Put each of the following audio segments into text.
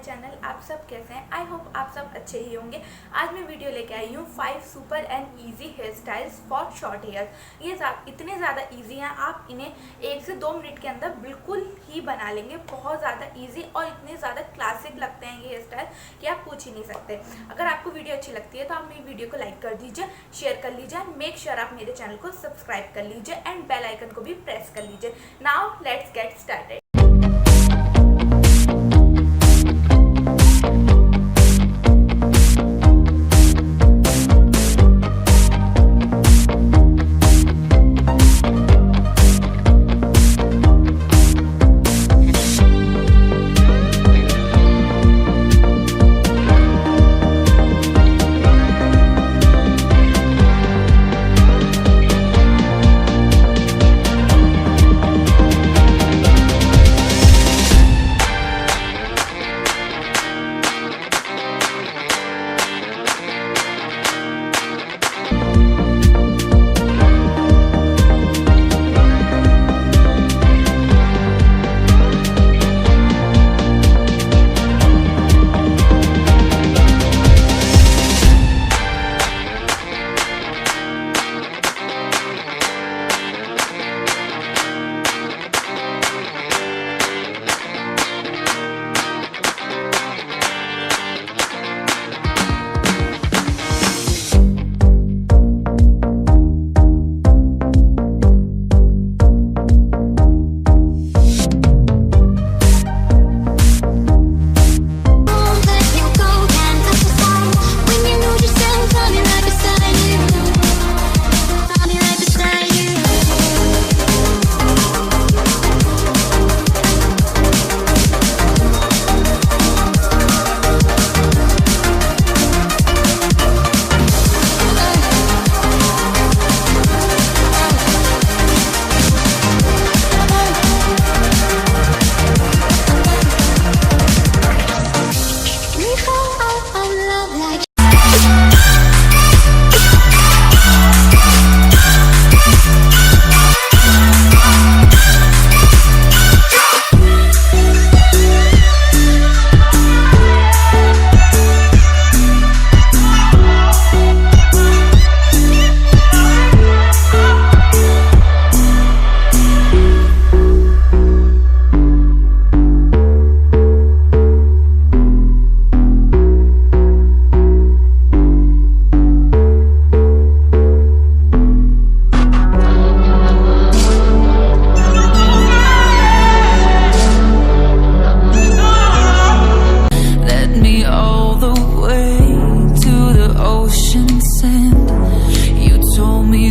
Channel. आप सब कैसे हैं? आई होप आप सब अच्छे ही होंगे। आज मैं वीडियो लेके आई हूँ 5 super and easy hair styles for short hair. ये इतने ज़्यादा इजी हैं, आप इन्हें 1 से 2 मिनट के अंदर बिल्कुल ही बना लेंगे। बहुत ज़्यादा इजी और इतने ज़्यादा क्लासिक लगते हैं ये हेयर स्टाइल कि आप पूछ ही नहीं सकते। अगर आपको वीडियो अच्छी लगती है तो आप मेरी वीडियो को लाइक कर दीजिए, शेयर कर लीजिए, मेक श्योर आप मेरे चैनल को सब्सक्राइब कर लीजिए एंड बेल आइकन को भी प्रेस कर लीजिए। Now let's get started.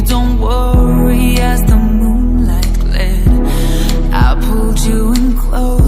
Don't worry, as the moonlight gled, I pulled you in close.